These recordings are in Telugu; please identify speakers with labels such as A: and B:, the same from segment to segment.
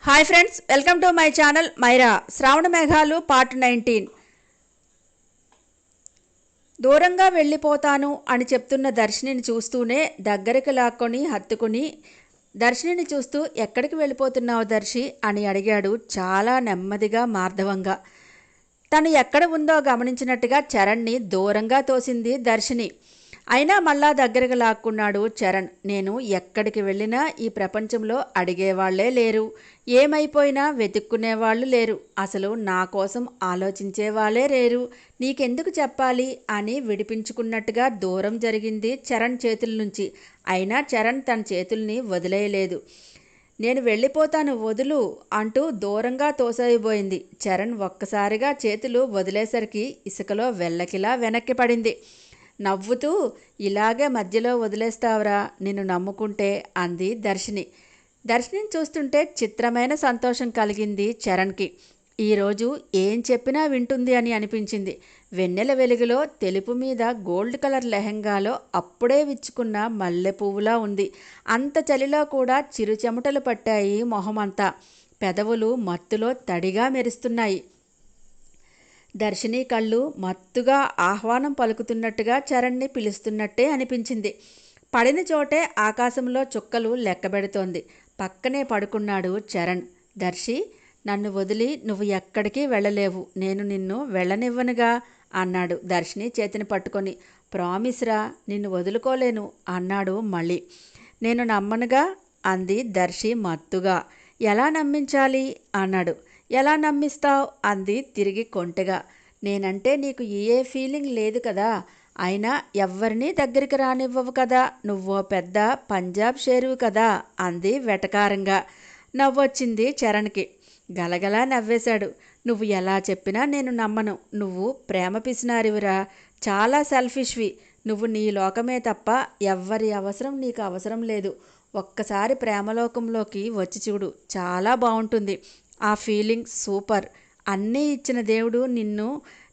A: Hi friends, welcome to my channel Maira. శ్రావణ మేఘాలు పార్ట్ 19. దూరంగా వెళ్ళిపోతాను అని చెప్తున్న దర్శినిని చూస్తూనే దగ్గరికి లాక్కొని హత్తుకుని దర్శినిని చూస్తూ ఎక్కడికి వెళ్ళిపోతున్నావు దర్శి అని అడిగాడు చాలా నెమ్మదిగా మార్ధవంగా. తను ఎక్కడ ఉందో గమనించినట్టుగా చరణ్ని దూరంగా తోసింది దర్శిని. అయినా మళ్ళా దగ్గరకు లాక్కున్నాడు చరణ్. నేను ఎక్కడికి వెళ్ళినా ఈ ప్రపంచంలో అడిగేవాళ్లే లేరు, ఏమైపోయినా వెతుక్కునేవాళ్ళు లేరు, అసలు నా కోసం ఆలోచించే వాళ్ళే లేరు, నీకెందుకు చెప్పాలి అని విడిపించుకున్నట్టుగా దూరం జరిగింది చరణ్ చేతుల నుంచి. అయినా చరణ్ తన చేతుల్ని వదిలేయలేదు. నేను వెళ్ళిపోతాను వదులు అంటూ దూరంగా తోసైపోయింది. చరణ్ ఒక్కసారిగా చేతులు వదిలేసరికి ఇసుకలో వెల్లకిలా వెనక్కి పడింది. నవ్వుతూ, ఇలాగే మధ్యలో వదిలేస్తావురా నిన్ను నమ్ముకుంటే అంది దర్శిని. దర్శినిని చూస్తుంటే చిత్రమైన సంతోషం కలిగింది చరణ్కి. ఈరోజు ఏం చెప్పినా వింటుంది అని అనిపించింది. వెన్నెల వెలుగులో తెలుపు మీద గోల్డ్ కలర్ లెహంగాలో అప్పుడే విచ్చుకున్న మల్లె పువ్వులా ఉంది. అంత చలిలో కూడా చిరు చెమటలు పట్టాయి మొహమంతా. పెదవులు మత్తులో తడిగా మెరుస్తున్నాయి. దర్శిని కళ్ళు మత్తుగా ఆహ్వానం పలుకుతున్నట్టుగా చరణ్ని పిలుస్తున్నట్టే అనిపించింది. పడిన చోటే ఆకాశంలో చుక్కలు లెక్కబెడుతోంది. పక్కనే పడుకున్నాడు చరణ్. దర్శి, నన్ను వదిలి నువ్వు ఎక్కడికి వెళ్ళలేవు, నేను నిన్ను వెళ్ళనివ్వనుగా అన్నాడు దర్శిని చేతిని పట్టుకొని. ప్రామిస్రా, నిన్ను వదులుకోలేను అన్నాడు మళ్ళీ. నేను నమ్మనుగా అంది దర్శి మత్తుగా. ఎలా నమ్మించాలి అన్నాడు. ఎలా నమ్మిస్తావు అంది తిరిగి కొంటెగా. నేనంటే నీకు ఏ ఫీలింగ్ లేదు కదా, అయినా ఎవ్వరినీ దగ్గరికి రానివ్వవు కదా, నువ్వో పెద్ద పంజాబ్ షేరువు కదా అంది వెటకారంగా. నవ్వొచ్చింది చరణ్కి. గలగలా నవ్వేశాడు. నువ్వు ఎలా చెప్పినా నేను నమ్మను. నువ్వు ప్రేమ పిసినారివిరా, చాలా సెల్ఫిష్వి. నువ్వు నీ లోకమే తప్ప ఎవ్వరి అవసరం నీకు అవసరం లేదు. ఒక్కసారి ప్రేమలోకంలోకి వచ్చి చూడు, చాలా బాగుంటుంది. ఆ ఫీలింగ్ సూపర్. అన్నీ ఇచ్చిన దేవుడు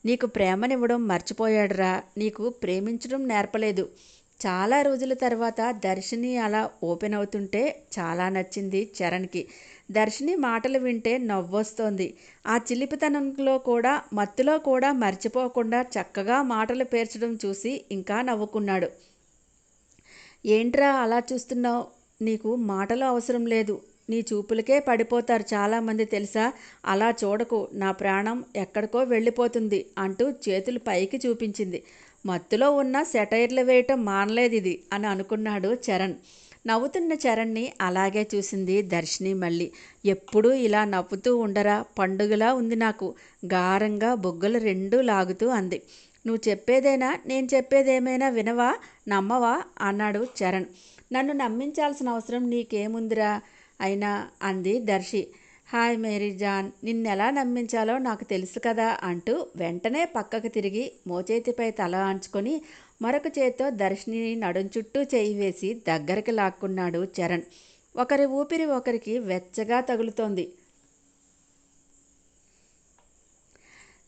A: నీకు ప్రేమనివ్వడం మర్చిపోయాడురా, నీకు ప్రేమించడం నేర్పలేదు. చాలా రోజుల తర్వాత దర్శిని అలా ఓపెన్ అవుతుంటే చాలా నచ్చింది చరణ్కి. దర్శిని మాటలు వింటే నవ్వొస్తోంది. ఆ చిలిపితనంలో కూడా మత్తులో కూడా మర్చిపోకుండా చక్కగా మాటలు పేర్చడం చూసి ఇంకా నవ్వుకున్నాడు. ఏంట్రా అలా చూస్తున్నావు? నీకు మాటలు అవసరం లేదు, నీ చూపులకే పడిపోతారు చాలామంది తెలుసా. అలా చూడకు, నా ప్రాణం ఎక్కడికో వెళ్ళిపోతుంది అంటూ చేతులు పైకి చూపించింది. మత్తులో ఉన్న సెటైర్లు వేయటం మానలేదిది అని అనుకున్నాడు చరణ్. నవ్వుతున్న చరణ్ని అలాగే చూసింది దర్శిని మళ్ళీ. ఎప్పుడూ ఇలా నవ్వుతూ ఉండరా, పండుగలా ఉంది నాకు, గారంగా బొగ్గలు రెండూ లాగుతూ అంది. నువ్వు చెప్పేదేనా, నేను చెప్పేదేమైనా వినవా, నమ్మవా అన్నాడు చరణ్. నన్ను నమ్మించాల్సిన అవసరం నీకేముందిరా అయినా అంది దర్శి. హాయ్ మేరీ జాన్, నిన్నెలా నమ్మించాలో నాకు తెలుసు కదా అంటూ వెంటనే పక్కకు తిరిగి మోచేతిపై తల ఆంచుకొని మరొక చేత్తో దర్శిని నడుం చుట్టూ చేయి వేసి దగ్గరికి లాక్కున్నాడు చరణ్. ఒకరి ఊపిరి ఒకరికి వెచ్చగా తగులుతోంది.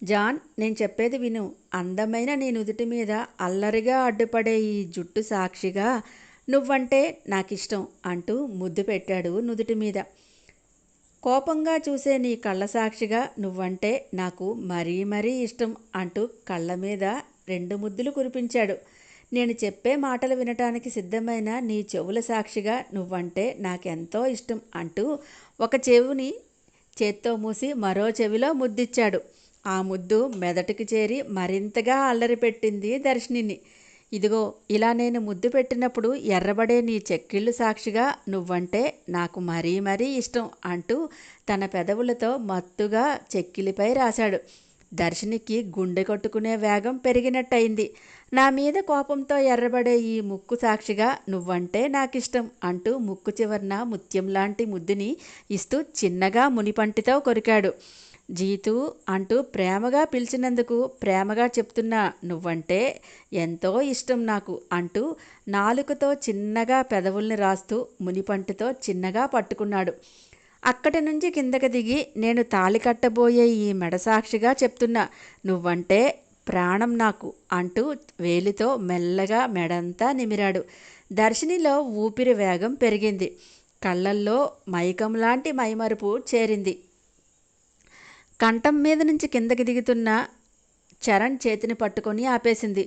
A: జాన్, నేను చెప్పేది విను. అందమైన నీ నుదుటి మీద అల్లరిగా అడ్డుపడే ఈ జుట్టు సాక్షిగా నువ్వంటే నాకిష్టం అంటూ ముద్దు పెట్టాడు నుదుటి మీద. కోపంగా చూసే నీ కళ్ళ సాక్షిగా నువ్వంటే నాకు మరీ మరీ ఇష్టం అంటూ కళ్ళ మీద 2 ముద్దులు కురిపించాడు. నేను చెప్పే మాటలు వినటానికి సిద్ధమైన నీ చెవుల సాక్షిగా నువ్వంటే నాకెంతో ఇష్టం అంటూ ఒక చెవిని చేత్తో మూసి మరో చెవిలో ముద్దిచ్చాడు. ఆ ముద్దు మెదటికి చేరి మరింతగా అల్లరి పెట్టింది దర్శినిని. ఇదిగో ఇలా నేను ముద్దు పెట్టినప్పుడు ఎర్రబడే నీ చెక్కిళ్ళు సాక్షిగా నువ్వంటే నాకు మరీ మరీ ఇష్టం అంటూ తన పెదవులతో మత్తుగా చెక్కిలిపై రాశాడు. దర్శినికి గుండె కొట్టుకునే వేగం పెరిగినట్టయింది. నా మీద కోపంతో ఎర్రబడే ఈ ముక్కు సాక్షిగా నువ్వంటే నాకిష్టం అంటూ ముక్కు చివరన ముత్యం లాంటి ముద్దుని ఇస్తూ చిన్నగా మునిపంటితో కొరికాడు. జీతూ అంటూ ప్రేమగా పిలిచినందుకు ప్రేమగా చెప్తున్నా, నువ్వంటే ఎంతో ఇష్టం నాకు అంటూ నాలుకతో చిన్నగా పెదవుల్ని రాస్తూ మునిపంటితో చిన్నగా పట్టుకున్నాడు. అక్కడి నుంచి కిందకి దిగి, నేను తాళి కట్టబోయే ఈ మెడ సాక్షిగా చెప్తున్నా, నువ్వంటే ప్రాణం నాకు అంటూ వేలితో మెల్లగా మెడంతా నిమిరాడు. దర్శినిలో ఊపిరి వేగం పెరిగింది. కళ్ళల్లో మైకం లాంటి మైమరుపు చేరింది. కంఠం మీద నుంచి కిందకి దిగుతున్న చరణ్ చేతిని పట్టుకొని ఆపేసింది.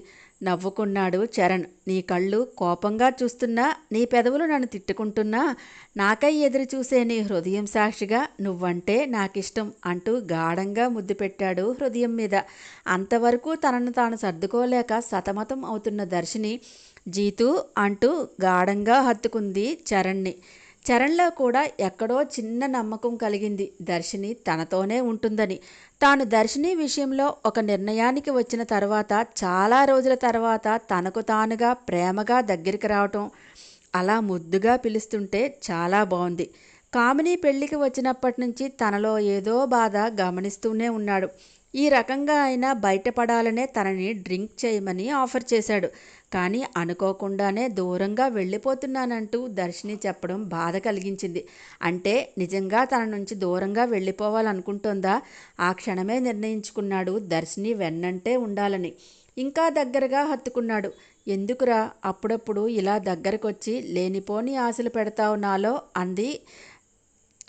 A: నవ్వుకున్నాడు చరణ్. నీ కళ్ళు కోపంగా చూస్తున్నా, నీ పెదవులు నన్ను తిట్టుకుంటున్నా, నాకై ఎదురు చూసే నీ హృదయం సాక్షిగా నువ్వంటే నాకిష్టం అంటూ గాఢంగా ముద్దు పెట్టాడు హృదయం మీద. అంతవరకు తనను తాను సర్దుకోలేక సతమతం అవుతున్న దర్శిని జీతూ అంటూ గాఢంగా హత్తుకుంది చరణ్ని. చరణ్లో కూడా ఎక్కడో చిన్న నమ్మకం కలిగింది దర్శిని తనతోనే ఉంటుందని. తాను దర్శిని విషయంలో ఒక నిర్ణయానికి వచ్చిన తర్వాత చాలా రోజుల తర్వాత తనకు తానుగా ప్రేమగా దగ్గరికి రావటం, అలా ముద్దుగా పిలుస్తుంటే చాలా బాగుంది. కామిని పెళ్లికి వచ్చినప్పటి నుంచి తనలో ఏదో బాధ గమనిస్తూనే ఉన్నాడు. ఈ రకంగా అయినా బయటపడాలనే తనని డ్రింక్ చేయమని ఆఫర్ చేశాడు. కానీ అనుకోకుండానే దూరంగా వెళ్ళిపోతున్నానంటూ దర్శిని చెప్పడం బాధ కలిగించింది. అంటే నిజంగా తన నుంచి దూరంగా వెళ్ళిపోవాలనుకుంటోందా? ఆ క్షణమే నిర్ణయించుకున్నాడు దర్శిని వెన్నంటే ఉండాలని. ఇంకా దగ్గరగా హత్తుకున్నాడు. ఎందుకురా అప్పుడప్పుడు ఇలా దగ్గరకొచ్చి లేనిపోని ఆశలు పెడతావు నాలో అంది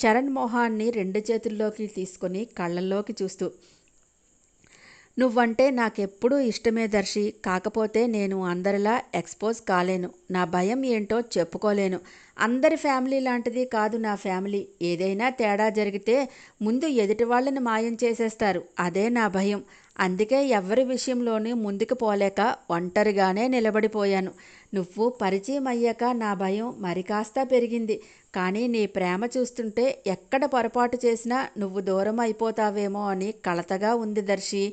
A: చరణ్ మొహాన్ని 2 చేతుల్లోకి తీసుకొని కళ్ళల్లోకి చూస్తూ. నువ్వంటే నాకెప్పుడూ ఇష్టమే దర్శి. కాకపోతే నేను అందరిలా ఎక్స్పోజ్ కాలేను. నా భయం ఏంటో చెప్పుకోలేను. అందరి ఫ్యామిలీ లాంటిది కాదు నా ఫ్యామిలీ. ఏదైనా తేడా జరిగితే ముందు ఎదుటి వాళ్ళని మాయం చేసేస్తారు. అదే నా భయం. అందుకే ఎవరి విషయంలోనూ ముందుకు పోలేక ఒంటరిగానే నిలబడిపోయాను. నువ్వు పరిచయం అయ్యాక నా భయం మరి కాస్త పెరిగింది. కానీ నీ ప్రేమ చూస్తుంటే ఎక్కడ పొరపాటు చేసినా నువ్వు దూరం అయిపోతావేమో అని కలతగా ఉంది దర్శి.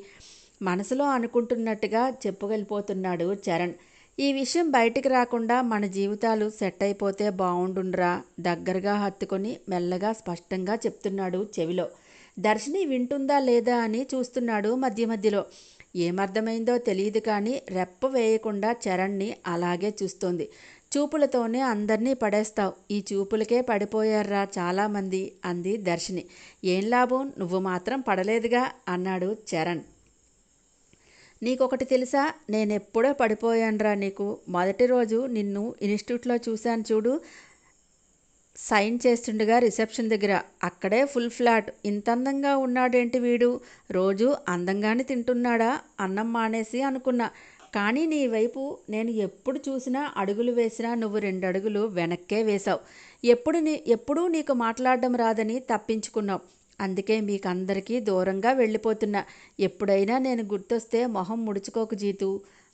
A: మనసులో అనుకుంటున్నట్టుగా చెప్పుకెళ్ళిపోతున్నాడు చరణ్. ఈ విషయం బయటికి రాకుండా మన జీవితాలు సెట్ అయిపోతే బాగుండుండ్రా దగ్గరగా హత్తుకొని మెల్లగా స్పష్టంగా చెప్తున్నాడు చెవిలో. దర్శిని వింటుందా లేదా అని చూస్తున్నాడు మధ్య మధ్యలో. ఏమర్థమైందో తెలియదు కానీ రెప్ప వేయకుండా చరణ్ని అలాగే చూస్తోంది. చూపులతోనే అందరినీ పడేస్తావు. ఈ చూపులకే పడిపోయారా చాలామంది అంది దర్శిని. ఏం లాభం, నువ్వు మాత్రం పడలేదుగా అన్నాడు చరణ్. నీకొకటి తెలుసా, నేనెప్పుడో పడిపోయానురా నీకు. మొదటి రోజు నిన్ను ఇన్స్టిట్యూట్లో చూశాను చూడు, సైన్ చేస్తుండగా రిసెప్షన్ దగ్గర. అక్కడే ఫుల్ ఫ్లాట్. ఇంత అందంగా ఉన్నాడేంటి వీడు, రోజు అందంగానే తింటున్నాడా అన్నం మానేసి అనుకున్నా. కానీ నీ వైపు నేను ఎప్పుడు చూసినా అడుగులు వేసినా నువ్వు 2 అడుగులు వెనక్కే వేశావు. ఎప్పుడూ నీకు మాట్లాడడం రాదని తప్పించుకున్నావు. అందుకే మీకందరికీ దూరంగా వెళ్ళిపోతున్నా. ఎప్పుడైనా నేను గుర్తొస్తే మొహం ముడుచుకోకు జీతూ.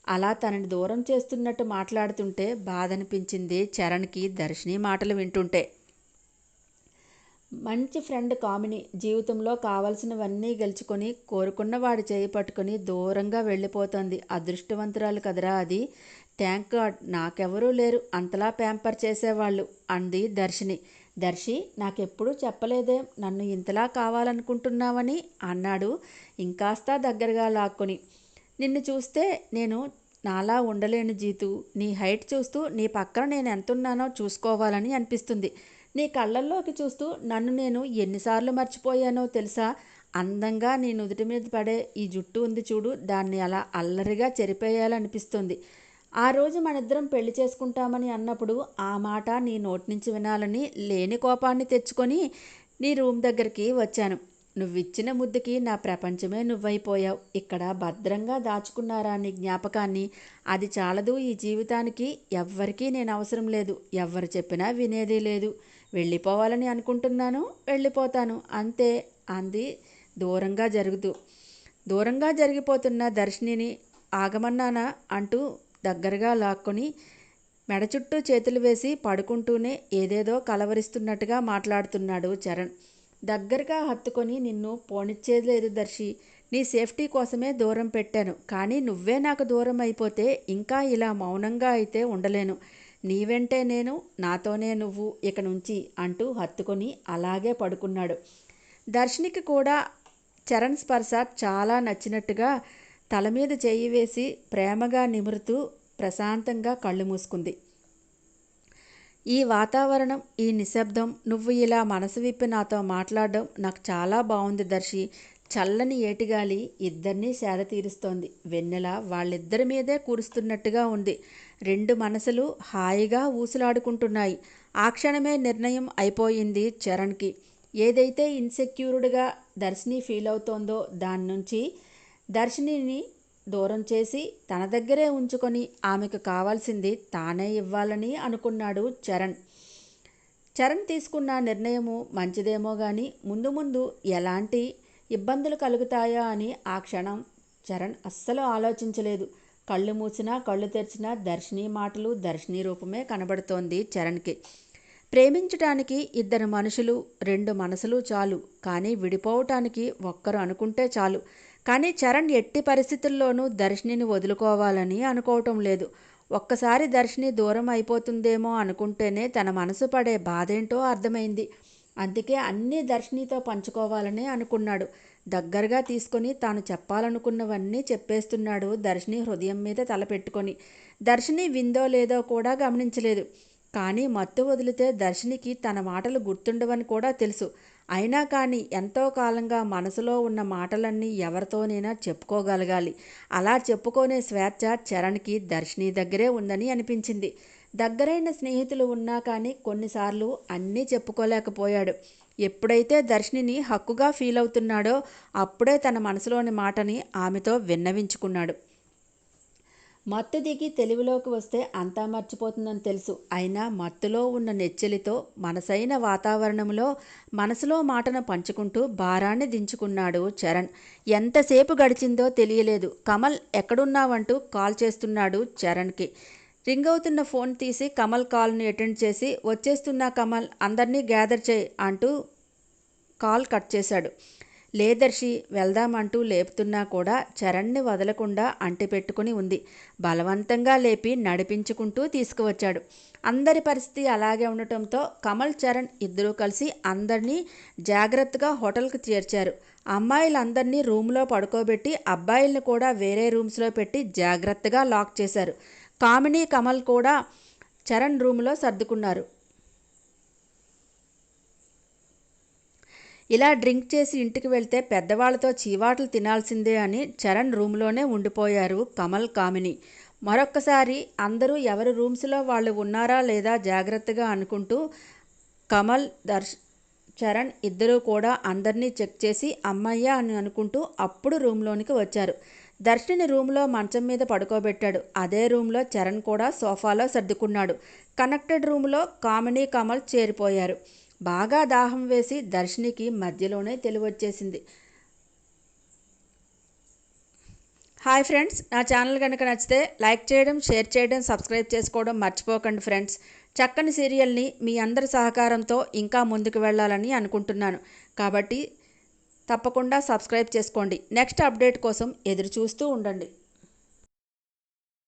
A: అలా తనని దూరం చేస్తున్నట్టు మాట్లాడుతుంటే బాధనిపించింది చరణ్కి దర్శిని మాటలు వింటుంటే. మంచి ఫ్రెండ్ కామిని జీవితంలో కావలసినవన్నీ గెలుచుకొని కోరుకున్న వాడి చేయి పట్టుకొని దూరంగా వెళ్ళిపోతుంది. అదృష్టవంతురాలు కదరా అది. థ్యాంక్ గాడ్ నాకెవరూ లేరు అంతలా ప్యాంపర్ చేసేవాళ్ళు అంది దర్శిని. దర్శి నాకెప్పుడూ చెప్పలేదే నన్ను ఇంతలా కావాలనుకుంటున్నావని అన్నాడు ఇంకాస్త దగ్గరగా లాక్కొని. నిన్ను చూస్తే నేను నాలా ఉండలేను జీతూ. నీ హైట్ చూస్తూ నీ పక్కన నేను ఎంతున్నానో చూసుకోవాలని అనిపిస్తుంది. నీ కళ్ళల్లోకి చూస్తూ నన్ను నేను ఎన్నిసార్లు మర్చిపోయానో తెలుసా. అందంగా నీ నుదుటి మీద పడే ఈ జుట్టు ఉంది చూడు, దాన్ని అలా అల్లరిగా చెరిపేయాలనిపిస్తుంది. ఆ రోజు మనిద్దరం పెళ్లి చేసుకుంటామని అన్నప్పుడు ఆ మాట నీ నోటి నుంచి వినాలని లేని కోపాన్ని తెచ్చుకొని నీ రూమ్ దగ్గరికి వచ్చాను. నువ్విచ్చిన ముద్దుకి నా ప్రపంచమే నువ్వైపోయావు. ఇక్కడ భద్రంగా దాచుకున్నారా నీ జ్ఞాపకాన్ని. అది చాలదు ఈ జీవితానికి. ఎవ్వరికీ నేను అవసరం లేదు. ఎవ్వరు చెప్పినా వినేది లేదు. వెళ్ళిపోవాలని అనుకుంటున్నాను, వెళ్ళిపోతాను అంతే అంది దూరంగా జరిగిపోతున్న దర్శినిని. ఆగమన్నానా అంటూ దగ్గరగా లాక్కొని మెడ చుట్టూ చేతులు వేసి పడుకుంటూనే ఏదేదో కలవరిస్తున్నట్టుగా మాట్లాడుతున్నాడు చరణ్. దగ్గరగా హత్తుకొని నిన్ను పోనిచ్చేది లేదు దర్శి. నీ సేఫ్టీ కోసమే దూరం పెట్టాను. కానీ నువ్వే నాకు దూరం అయిపోతే ఇంకా ఇలా మౌనంగా అయితే ఉండలేను. నీ వెంటే నేను, నాతోనే నువ్వు ఇక నుంచి అంటూ హత్తుకొని అలాగే పడుకున్నాడు. దర్శినికి కూడా చరణ్ స్పర్శ చాలా నచ్చినట్టుగా తల మీద చేయి వేసి ప్రేమగా నిమురుతూ ప్రశాంతంగా కళ్ళు మూసుకుంది. ఈ వాతావరణం, ఈ నిశ్శబ్దం, నువ్వు ఇలా మనసు విప్పి నాతో మాట్లాడడం నాకు చాలా బాగుంది దర్శి. చల్లని ఏటిగాలి ఇద్దరినీ సేద తీరుస్తోంది. వెన్నెల వాళ్ళిద్దరి మీదే కురుస్తున్నట్టుగా ఉంది. 2 మనసులు హాయిగా ఊసులాడుకుంటున్నాయి. ఆ క్షణమే నిర్ణయం అయిపోయింది చరణ్కి. ఏదైతే ఇన్సెక్యూర్డ్గా దర్శిని ఫీల్ అవుతోందో దాని నుంచి దర్శినిని దూరం చేసి తన దగ్గరే ఉంచుకొని ఆమెకు కావాల్సింది తానే ఇవ్వాలని అనుకున్నాడు చరణ్. చరణ్ తీసుకున్న నిర్ణయము మంచిదేమో కానీ ముందు ముందు ఎలాంటి ఇబ్బందులు కలుగుతాయా అని ఆ క్షణం చరణ్ అస్సలు ఆలోచించలేదు. కళ్ళు మూసినా కళ్ళు తెరిచినా దర్శిని మాటలు, దర్శిని రూపమే కనబడుతోంది చరణ్కి. ప్రేమించటానికి ఇద్దరు మనుషులు, రెండు మనసులు చాలు, కానీ విడిపోవటానికి ఒక్కరు అనుకుంటే చాలు. కానీ చరణ్ ఎట్టి పరిస్థితుల్లోనూ దర్శినిని వదులుకోవాలని అనుకోవటం లేదు. ఒక్కసారి దర్శిని దూరం అయిపోతుందేమో అనుకుంటేనే తన మనసు పడే బాధేంటో అర్థమైంది. అందుకే అన్నీ దర్శినితో పంచుకోవాలని అనుకున్నాడు. దగ్గరగా తీసుకొని తాను చెప్పాలనుకున్నవన్నీ చెప్పేస్తున్నాడు దర్శిని హృదయం మీద తలపెట్టుకొని. దర్శిని విందో లేదో కూడా గమనించలేదు. కానీ మత్తు వదిలితే దర్శినికి తన మాటలు గుర్తుండవని కూడా తెలుసు. అయినా కానీ ఎంతో కాలంగా మనసులో ఉన్న మాటలన్నీ ఎవరితోనైనా చెప్పుకోగలగాలి. అలా చెప్పుకునే స్వేచ్ఛ చరణ్కి దర్శిని దగ్గరే ఉందని అనిపించింది. దగ్గరైన స్నేహితులు ఉన్నా కానీ కొన్నిసార్లు అన్నీ చెప్పుకోలేకపోయాడు. ఎప్పుడైతే దర్శినిని హక్కుగా ఫీల్ అవుతున్నాడో అప్పుడే తన మనసులోని మాటని ఆమెతో విన్నవించుకున్నాడు. మత్తు దిగి తెలివిలోకి వస్తే అంతా మర్చిపోతుందని తెలుసు. అయినా మత్తులో ఉన్న నెచ్చెలితో మనసైన వాతావరణంలో మనసులో మాటను పంచుకుంటూ భారాన్ని దించుకున్నాడు చరణ్. ఎంతసేపు గడిచిందో తెలియలేదు. కమల్ ఎక్కడున్నావంటూ కాల్ చేస్తున్నాడు చరణ్కి. రింగ్ అవుతున్న ఫోన్ తీసి కమల్ కాల్ని అటెండ్ చేసి, వచ్చేస్తున్నా కమల్, అందరినీ గ్యాదర్ చేయి అంటూ కాల్ కట్ చేశాడు. లేదర్శి, వెళ్దామంటూ లేపుతున్నా కూడా చరణ్ని వదలకుండా అంటిపెట్టుకుని ఉంది. బలవంతంగా లేపి నడిపించుకుంటూ తీసుకువచ్చాడు. అందరి పరిస్థితి అలాగే ఉండటంతో కమల్, చరణ్ ఇద్దరూ కలిసి అందరినీ జాగ్రత్తగా హోటల్కి చేర్చారు. అమ్మాయిలందరినీ రూమ్లో పడుకోబెట్టి అబ్బాయిల్ని కూడా వేరే రూమ్స్లో పెట్టి జాగ్రత్తగా లాక్ చేశారు. కామిని, కమల్ కూడా చరణ్ రూమ్లో సర్దుకున్నారు. ఇలా డ్రింక్ చేసి ఇంటికి వెళ్తే పెద్దవాళ్లతో చీవాట్లు తినాల్సిందే అని చరణ్ రూమ్లోనే ఉండిపోయారు కమల్, కామిని. మరొక్కసారి అందరూ ఎవరి రూమ్స్లో వాళ్ళు ఉన్నారా లేదా జాగ్రత్తగా అనుకుంటూ కమల్, చరణ్ ఇద్దరూ కూడా అందరినీ చెక్ చేసి అమ్మయ్య అని అనుకుంటూ అప్పుడు రూమ్లోనికి వచ్చారు. దర్శిని రూమ్లో మంచం మీద పడుకోబెట్టాడు. అదే రూమ్లో చరణ్ కూడా సోఫాలో సర్దుకున్నాడు. కనెక్టెడ్ రూమ్లో కామిని, కమల్ చేరిపోయారు. బాగా దాహం వేసి దర్శినికి మధ్యలోనే తెలివొచ్చేసింది. హాయ్ ఫ్రెండ్స్, నా ఛానల్ కనుక నచ్చితే లైక్ చేయడం, షేర్ చేయడం, సబ్స్క్రైబ్ చేసుకోవడం మర్చిపోకండి ఫ్రెండ్స్. చక్కని సీరియల్ని మీ అందరి సహకారంతో ఇంకా ముందుకు వెళ్ళాలని అనుకుంటున్నాను. కాబట్టి తప్పకుండా సబ్స్క్రైబ్ చేసుకోండి. నెక్స్ట్ అప్డేట్ కోసం ఎదురు చూస్తూ ఉండండి.